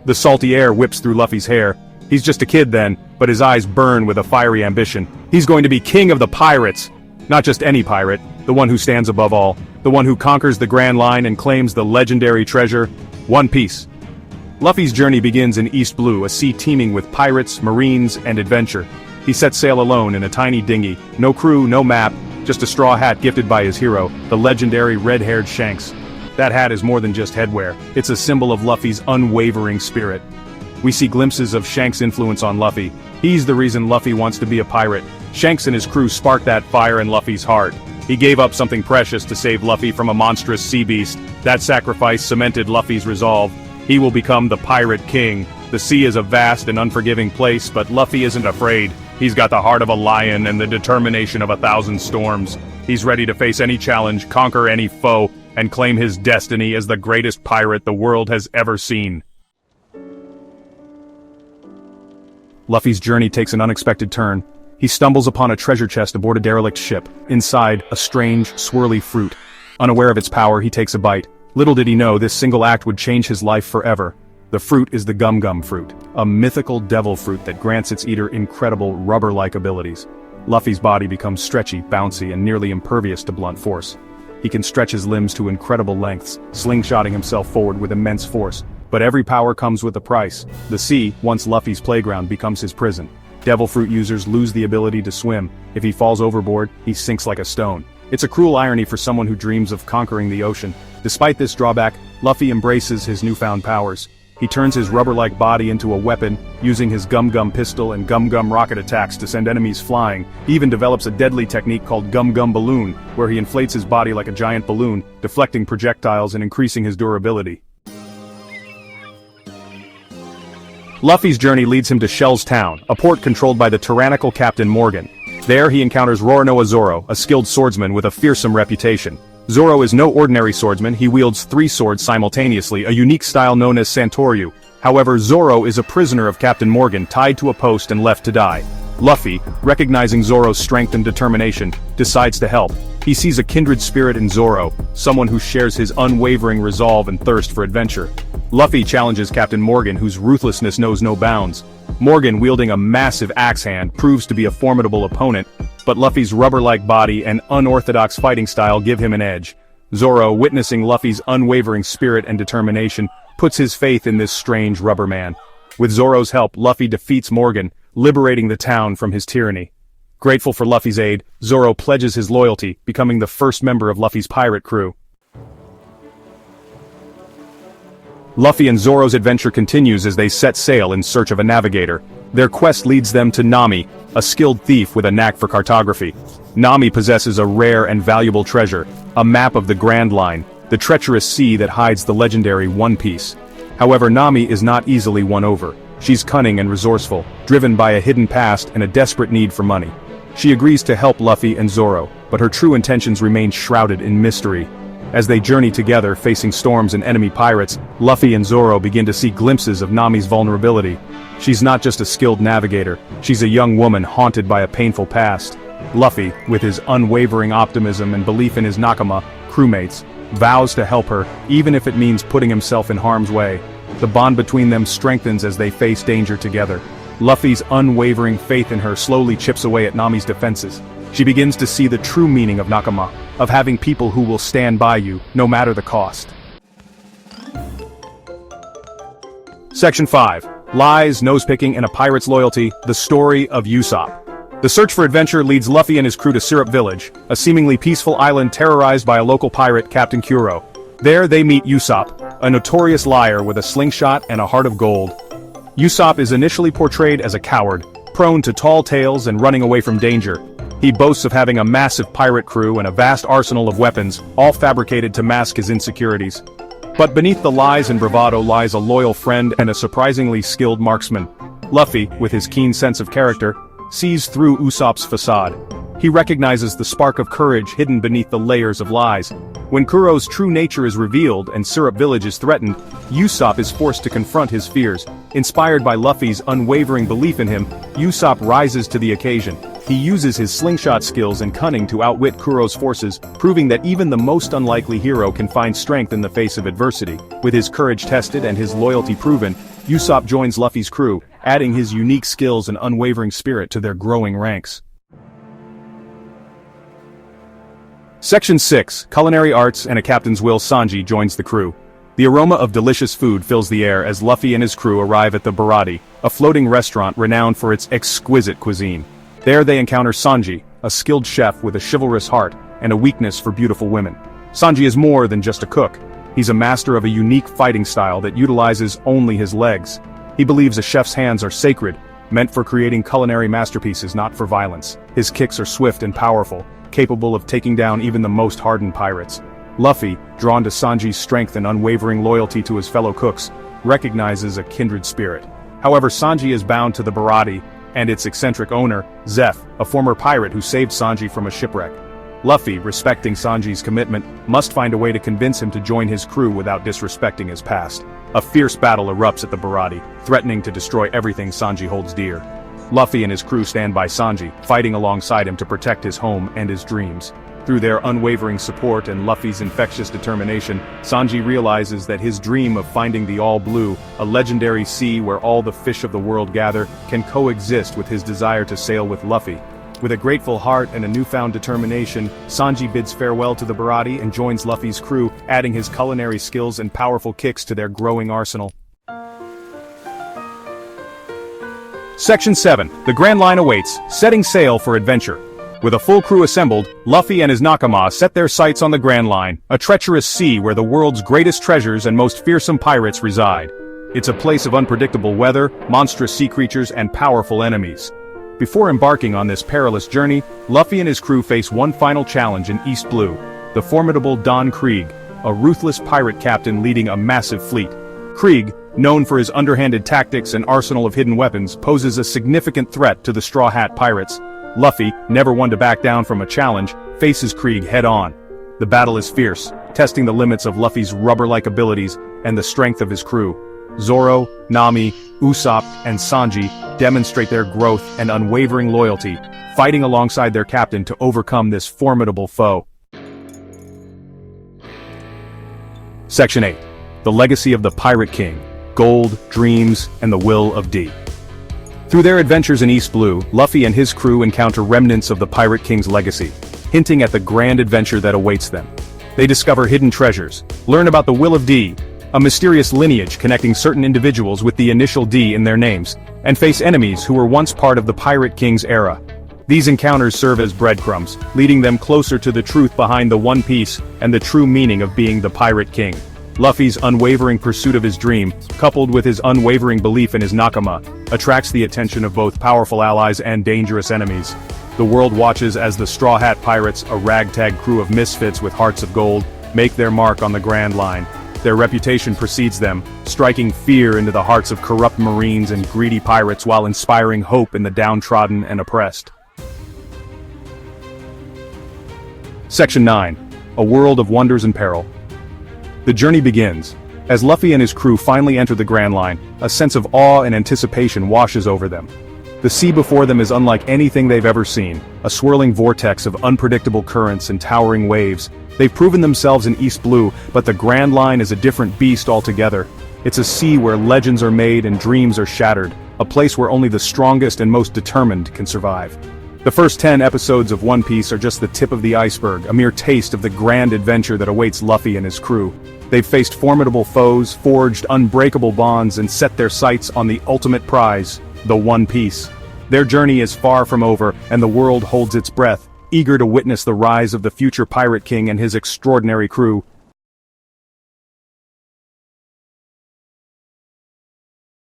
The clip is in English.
The salty air whips through Luffy's hair. He's just a kid then, but his eyes burn with a fiery ambition. He's going to be king of the pirates! Not just any pirate, the one who stands above all, the one who conquers the Grand Line and claims the legendary treasure, One Piece. Luffy's journey begins in East Blue, a sea teeming with pirates, marines, and adventure. He sets sail alone in a tiny dinghy, no crew, no map, just a straw hat gifted by his hero, the legendary red-haired Shanks. That hat is more than just headwear, it's a symbol of Luffy's unwavering spirit. We see glimpses of Shanks' influence on Luffy. He's the reason Luffy wants to be a pirate. Shanks and his crew sparked that fire in Luffy's heart. He gave up something precious to save Luffy from a monstrous sea beast. That sacrifice cemented Luffy's resolve. He will become the Pirate King. The sea is a vast and unforgiving place, but Luffy isn't afraid. He's got the heart of a lion and the determination of 1,000 storms. He's ready to face any challenge, conquer any foe, and claim his destiny as the greatest pirate the world has ever seen. Luffy's journey takes an unexpected turn. He stumbles upon a treasure chest aboard a derelict ship. Inside, a strange, swirly fruit. Unaware of its power, he takes a bite. Little did he know this single act would change his life forever. The fruit is the Gum Gum fruit, a mythical devil fruit that grants its eater incredible rubber-like abilities. Luffy's body becomes stretchy, bouncy, and nearly impervious to blunt force. He can stretch his limbs to incredible lengths, slingshotting himself forward with immense force. But every power comes with a price. The sea, once Luffy's playground, becomes his prison. Devil fruit users lose the ability to swim. If he falls overboard, he sinks like a stone. It's a cruel irony for someone who dreams of conquering the ocean. Despite this drawback, Luffy embraces his newfound powers. He turns his rubber-like body into a weapon, using his Gum Gum pistol and Gum Gum rocket attacks to send enemies flying. He even develops a deadly technique called Gum Gum Balloon, where he inflates his body like a giant balloon, deflecting projectiles and increasing his durability. Luffy's journey leads him to Shell's Town, a port controlled by the tyrannical Captain Morgan. There he encounters Roronoa Zoro, a skilled swordsman with a fearsome reputation. Zoro is no ordinary swordsman, he wields 3 swords simultaneously, a unique style known as Santoryu. However, Zoro is a prisoner of Captain Morgan, tied to a post and left to die. Luffy, recognizing Zoro's strength and determination, decides to help. He sees a kindred spirit in Zoro, someone who shares his unwavering resolve and thirst for adventure. Luffy challenges Captain Morgan, whose ruthlessness knows no bounds. Morgan, wielding a massive axe hand, proves to be a formidable opponent, but Luffy's rubber-like body and unorthodox fighting style give him an edge. Zoro, witnessing Luffy's unwavering spirit and determination, puts his faith in this strange rubber man. With Zoro's help, Luffy defeats Morgan, liberating the town from his tyranny. Grateful for Luffy's aid, Zoro pledges his loyalty, becoming the first member of Luffy's pirate crew. Luffy and Zoro's adventure continues as they set sail in search of a navigator. Their quest leads them to Nami, a skilled thief with a knack for cartography. Nami possesses a rare and valuable treasure, a map of the Grand Line, the treacherous sea that hides the legendary One Piece. However, Nami is not easily won over. She's cunning and resourceful, driven by a hidden past and a desperate need for money. She agrees to help Luffy and Zoro, but her true intentions remain shrouded in mystery. As they journey together, facing storms and enemy pirates, Luffy and Zoro begin to see glimpses of Nami's vulnerability. She's not just a skilled navigator, she's a young woman haunted by a painful past. Luffy, with his unwavering optimism and belief in his Nakama, crewmates, vows to help her, even if it means putting himself in harm's way. The bond between them strengthens as they face danger together. Luffy's unwavering faith in her slowly chips away at Nami's defenses. She begins to see the true meaning of Nakama, of having people who will stand by you, no matter the cost. Section 5. Lies, nose-picking, and a pirate's loyalty, the story of Usopp. The search for adventure leads Luffy and his crew to Syrup Village, a seemingly peaceful island terrorized by a local pirate, Captain Kuro. There they meet Usopp, a notorious liar with a slingshot and a heart of gold. Usopp is initially portrayed as a coward, prone to tall tales and running away from danger. He boasts of having a massive pirate crew and a vast arsenal of weapons, all fabricated to mask his insecurities. But beneath the lies and bravado lies a loyal friend and a surprisingly skilled marksman. Luffy, with his keen sense of character, sees through Usopp's facade. He recognizes the spark of courage hidden beneath the layers of lies. When Kuro's true nature is revealed and Syrup Village is threatened, Usopp is forced to confront his fears. Inspired by Luffy's unwavering belief in him, Usopp rises to the occasion. He uses his slingshot skills and cunning to outwit Kuro's forces, proving that even the most unlikely hero can find strength in the face of adversity. With his courage tested and his loyalty proven, Usopp joins Luffy's crew, adding his unique skills and unwavering spirit to their growing ranks. Section 6, Culinary Arts and a Captain's Will. Sanji joins the crew. The aroma of delicious food fills the air as Luffy and his crew arrive at the Barati, a floating restaurant renowned for its exquisite cuisine. There they encounter Sanji, a skilled chef with a chivalrous heart and a weakness for beautiful women. Sanji is more than just a cook. He's a master of a unique fighting style that utilizes only his legs. He believes a chef's hands are sacred, meant for creating culinary masterpieces, not for violence. His kicks are swift and powerful, capable of taking down even the most hardened pirates. Luffy, drawn to Sanji's strength and unwavering loyalty to his fellow cooks, recognizes a kindred spirit. However, Sanji is bound to the Barati and its eccentric owner, Zeph, a former pirate who saved Sanji from a shipwreck. Luffy, respecting Sanji's commitment, must find a way to convince him to join his crew without disrespecting his past. A fierce battle erupts at the Barati, threatening to destroy everything Sanji holds dear. Luffy and his crew stand by Sanji, fighting alongside him to protect his home and his dreams. Through their unwavering support and Luffy's infectious determination, Sanji realizes that his dream of finding the All Blue, a legendary sea where all the fish of the world gather, can coexist with his desire to sail with Luffy. With a grateful heart and a newfound determination, Sanji bids farewell to the Barati and joins Luffy's crew, adding his culinary skills and powerful kicks to their growing arsenal. Section 7, the Grand Line awaits, setting sail for adventure. With a full crew assembled, Luffy and his nakama set their sights on the Grand Line, a treacherous sea where the world's greatest treasures and most fearsome pirates reside. It's a place of unpredictable weather, monstrous sea creatures, and powerful enemies. Before embarking on this perilous journey, Luffy and his crew face one final challenge in East Blue, the formidable Don Krieg, a ruthless pirate captain leading a massive fleet. Krieg, known for his underhanded tactics and arsenal of hidden weapons, poses a significant threat to the Straw Hat Pirates. Luffy, never one to back down from a challenge, faces Krieg head-on. The battle is fierce, testing the limits of Luffy's rubber-like abilities and the strength of his crew. Zoro, Nami, Usopp, and Sanji demonstrate their growth and unwavering loyalty, fighting alongside their captain to overcome this formidable foe. Section 8. The Legacy of the Pirate King, Gold, Dreams, and the Will of D. Through their adventures in East Blue, Luffy and his crew encounter remnants of the Pirate King's legacy, hinting at the grand adventure that awaits them. They discover hidden treasures, learn about the Will of D, a mysterious lineage connecting certain individuals with the initial D in their names, and face enemies who were once part of the Pirate King's era. These encounters serve as breadcrumbs, leading them closer to the truth behind the One Piece and the true meaning of being the Pirate King. Luffy's unwavering pursuit of his dream, coupled with his unwavering belief in his nakama, attracts the attention of both powerful allies and dangerous enemies. The world watches as the Straw Hat Pirates, a ragtag crew of misfits with hearts of gold, make their mark on the Grand Line. Their reputation precedes them, striking fear into the hearts of corrupt marines and greedy pirates while inspiring hope in the downtrodden and oppressed. Section 9. A World of Wonders and Peril. The journey begins. As Luffy and his crew finally enter the Grand Line, a sense of awe and anticipation washes over them. The sea before them is unlike anything they've ever seen, a swirling vortex of unpredictable currents and towering waves. They've proven themselves in East Blue, but the Grand Line is a different beast altogether. It's a sea where legends are made and dreams are shattered, a place where only the strongest and most determined can survive. The first 10 episodes of One Piece are just the tip of the iceberg, a mere taste of the grand adventure that awaits Luffy and his crew. They've faced formidable foes, forged unbreakable bonds, and set their sights on the ultimate prize, the One Piece. Their journey is far from over, and the world holds its breath, eager to witness the rise of the future Pirate King and his extraordinary crew.